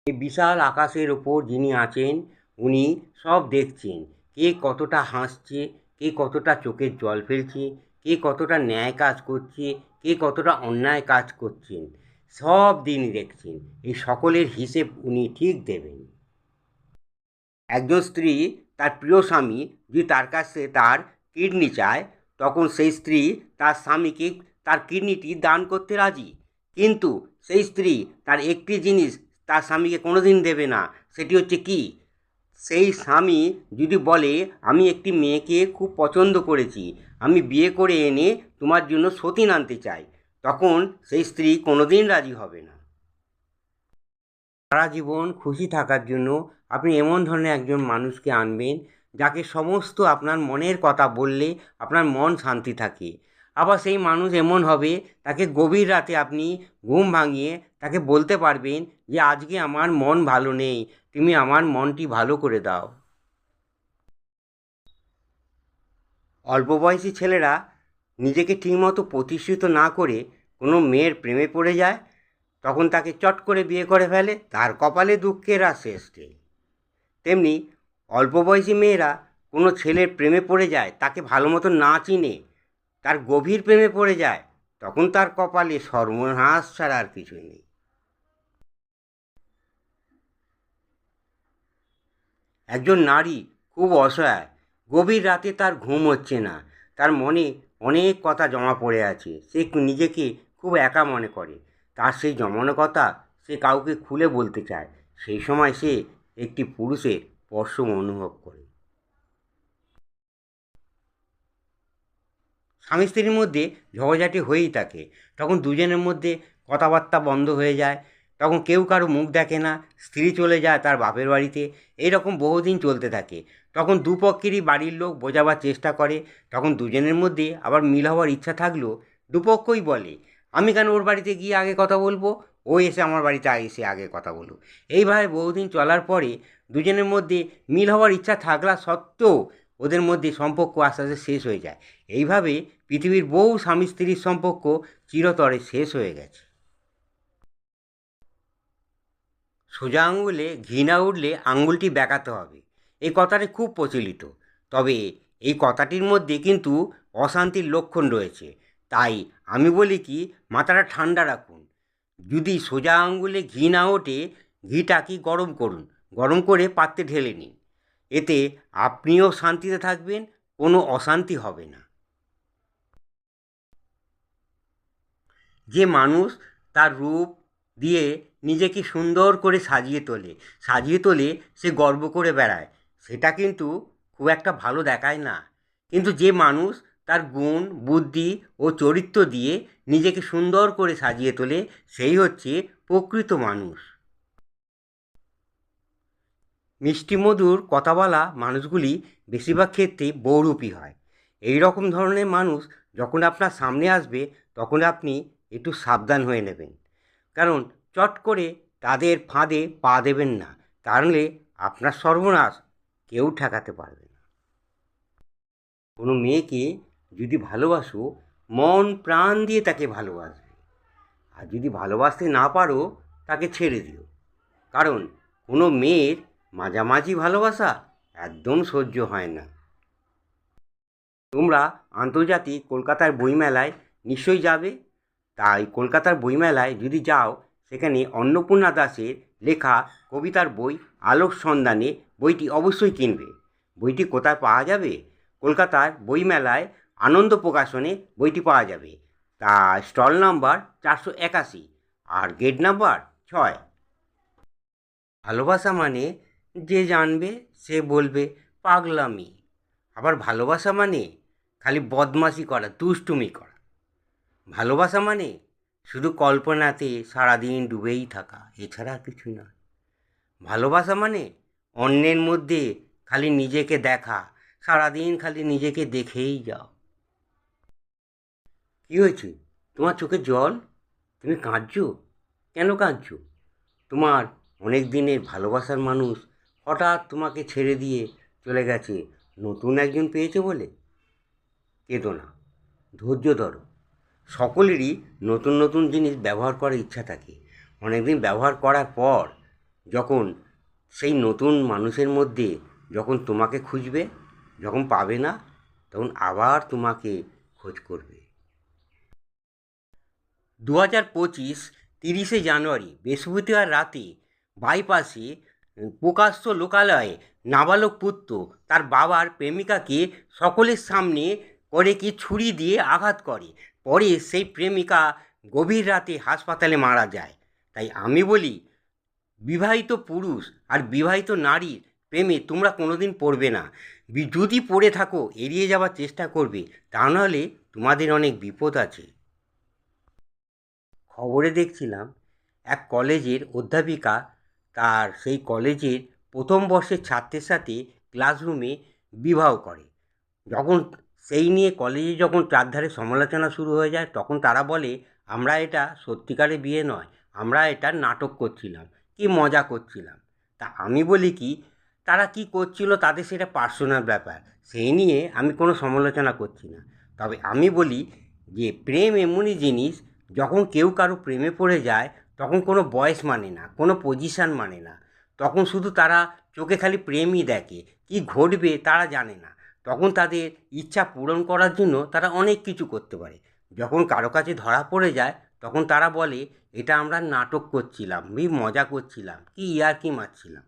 এই বিশাল আকাশের ওপর যিনি আছেন উনি সব দেখছেন। কে কতটা হাসছে, কে কতটা চোখের জল ফেলছে, কে কতটা ন্যায় কাজ করছে, কে কতটা অন্যায় কাজ করছেন, সব তিনি দেখছেন। এই সকলের হিসেব উনি ঠিক দেবেন। একজন স্ত্রী তার প্রিয় স্বামী যদি তার কাছে তার কিডনি চায়, তখন সেই স্ত্রী তার স্বামীকে তার কিডনিটি দান করতে রাজি। কিন্তু সেই স্ত্রী তার একটি জিনিস তার স্বামীকে কোনোদিন দেবে না, সেটি হচ্ছে কি? সেই স্বামী যদি বলে, আমি একটি মেয়েকে খুব পছন্দ করেছি, আমি বিয়ে করে এনে তোমার জন্য সতীন আনতে চাই, তখন সেই স্ত্রী কোনোদিন রাজি হবে না। সারা জীবন খুশি থাকার জন্য আপনি এমন ধরনের একজন মানুষকে আনবেন যাকে সমস্ত আপনার মনের কথা বললে আপনার মন শান্তি থাকে। আবার সেই মানুষ এমন হবে, তাকে গভীর রাতে আপনি ঘুম ভাঙিয়ে তাকে বলতে পারবেন যে আজকে আমার মন ভালো নেই, তুমি আমার মনটি ভালো করে দাও। অল্প বয়সী ছেলেরা নিজেকে ঠিকমতো প্রতিষ্ঠিত না করে কোনো মেয়ের প্রেমে পড়ে যায়, তখন তাকে চট করে বিয়ে করে ফেলে, তার কপালে দুঃখের আর শেষ নেই। তেমনি অল্প বয়সী মেয়েরা কোনো ছেলের প্রেমে পড়ে যায়, তাকে ভালো মতো না চিনে তার গভীর প্রেমে পড়ে যায়, তখন তার কপালে সর্বনাশ ছাড়া আর কিছুই নেই। একজন নারী খুব অসহায়, গভীর রাতে তার ঘুম হচ্ছে না, তার মনে অনেক কথা জমা পড়ে আছে, সে নিজেকে খুব একা মনে করে, তার সেই জমানো কথা সে কাউকে খুলে বলতে চায়। সেই সময় সে একটি পুরুষের স্পর্শ অনুভব করে। স্বামী স্ত্রীর মধ্যে ঝগড়াঝাটি হয়েই থাকে, তখন দুজনের মধ্যে কথাবার্তা বন্ধ হয়ে যায়, তখন কেউ কারো মুখ দেখে না, স্ত্রী চলে যায় তার বাপের বাড়িতে। এইরকম বহুদিন চলতে থাকে। তখন দুপক্ষেরই বাড়ির লোক বোঝাবার চেষ্টা করে, তখন দুজনের মধ্যে আবার মিল হওয়ার ইচ্ছা থাকলেও দুপক্ষই বলে, আমি কেন ওর বাড়িতে গিয়ে আগে কথা বলবো, ও এসে আমার বাড়িতে এসে আগে কথা বলুক। এইভাবে বহুদিন চলার পরে দুজনের মধ্যে মিল হওয়ার ইচ্ছা থাকলা সত্ত্বেও ওদের মধ্যে সম্পর্ক আস্তে আস্তে শেষ হয়ে যায়। এইভাবে পৃথিবীর বহু স্বামী স্ত্রীর সম্পর্ক চিরতরে শেষ হয়ে গেছে। সোজা আঙুলে ঘি না উঠলে আঙুলটি বেঁকাতে হবে, এই কথাটি খুব প্রচলিত। তবে এই কথাটির মধ্যে কিন্তু অশান্তির লক্ষণ রয়েছে। তাই আমি বলি কি, মাথাটা ঠান্ডা রাখুন। যদি সোজা আঙুলে ঘি না ওঠে, ঘিটাকে গরম করুন, গরম করে পাত্রে ঢেলে নিন। এতে আপনিও শান্তিতে থাকবেন, কোনো অশান্তি হবে না। যে মানুষ তার রূপ দিয়ে নিজেকে সুন্দর করে সাজিয়ে তোলে সে গর্ব করে বেড়ায়, সেটা কিন্তু খুব একটা ভালো দেখায় না। কিন্তু যে মানুষ তার গুণ বুদ্ধি ও চরিত্র দিয়ে নিজেকে সুন্দর করে সাজিয়ে তোলে, সেই হচ্ছে প্রকৃত মানুষ। মিষ্টিমধুর কথা বলা মানুষগুলি বেশিরভাগ ক্ষেত্রে বহুরূপী হয়। এই রকম ধরনের মানুষ যখন আপনার সামনে আসবে, তখন আপনি একটু সাবধান হয়ে নেবেন, কারণ চট করে তাদের ফাঁদে পা দেবেন না, তাহলে আপনার সর্বনাশ কেউ ঠেকাতে পারবে না। কোনো মেয়েকে যদি ভালোবাসো, মন প্রাণ দিয়ে তাকে ভালোবাসবে। আর যদি ভালোবাসতে না পারো, তাকে ছেড়ে দিও। কারণ কোনো মেয়ের মাঝামাঝি ভালোবাসা একদম সহ্য হয় না। তোমরা আন্তর্জাতিক কলকাতার বইমেলায় নিশ্চয়ই যাবে। তাই কলকাতার বইমেলায় যদি যাও, সেখানে অন্নপূর্ণা দাশের লেখা কবিতার বই আলোক সন্ধানে বইটি অবশ্যই কিনবে। বইটি কোথায় পাওয়া যাবে? কলকাতার বইমেলায় আনন্দ প্রকাশনে বইটি পাওয়া যাবে। তার স্টল নাম্বার 481 আর গেট নাম্বার 6। ভালোবাসা মানে যে জানবে সে বলবে পাগলামি। আবার ভালোবাসা মানে খালি বদমাশি করা, দুষ্টুমি করা। ভালোবাসা মানে শুধু কল্পনাতে সারাদিন ডুবেই থাকা, এছাড়া আর কিছু না। ভালোবাসা মানে অন্যের মধ্যে খালি নিজেকে দেখা, সারাদিন খালি নিজেকে দেখেই যাও। কী হয়েছে? তোমার চোখে জল? তুমি কাঁদছো? কেন কাঁদছো? তোমার অনেক দিনের ভালোবাসার মানুষ হঠাৎ তোমাকে ছেড়ে দিয়ে চলে গেছে, নতুন একজন পেয়েছে বলে? কেঁদো না, ধৈর্য ধরো। সকলেরই নতুন নতুন জিনিস ব্যবহার করার ইচ্ছা থাকে। অনেক দিন ব্যবহার করার পর যখন সেই নতুন মানুষের মধ্যে যখন তোমাকে খুঁজবে, যখন পাবে না, তখন আবার তোমাকে খোঁজ করবে। 2025 30শে জানুয়ারি বৃহস্পতিবার রাতে বাইপাসে প্রকাশ্য লোকালয়ে নাবালক পুত্র তার বাবার প্রেমিকাকে সকলের সামনে করে কি ছুরি দিয়ে আঘাত করে। পরে সেই প্রেমিকা গভীর রাতে হাসপাতালে মারা যায়। তাই আমি বলি, বিবাহিত পুরুষ আর বিবাহিত নারীর প্রেমে তোমরা কোনোদিন পড়বে না। যদি পড়ে থাকো এড়িয়ে যাওয়ার চেষ্টা করবে, তা নাহলে তোমাদের অনেক বিপদ আছে। খবরে দেখছিলাম এক কলেজের অধ্যাপিকা তার সেই কলেজের প্রথম বর্ষের ছাত্রের সাথে ক্লাসরুমে বিবাহ করে। যখন সেই নিয়ে কলেজে যখন চারধারে সমালোচনা শুরু হয়ে যায়, তখন তারা বলে আমরা এটা সত্যিকারের বিয়ে নয়, আমরা এটা নাটক করছিলাম, কি মজা করছিলাম। তা আমি বলি কি, তারা কি করছিল তাদের সেটা পার্সোনাল ব্যাপার, সেই নিয়ে আমি কোনো সমালোচনা করছি না। তবে আমি বলি যে প্রেম এমনই জিনিস, যখন কেউ কারো প্রেমে পড়ে যায় তখন কোনো বয়স মানে না, কোনো পজিশান মানে না। তখন শুধু তারা চোখে খালি প্রেমই দেখে, কি ঘটবে তারা জানে না। তখন তাদের ইচ্ছা পূরণ করার জন্য তারা অনেক কিছু করতে পারে। যখন কারো কাছে ধরা পড়ে যায় তখন তারা বলে এটা আমরা নাটক করছিলাম, মজা করছিলাম, কি ইয়ার্কি মারছিলাম।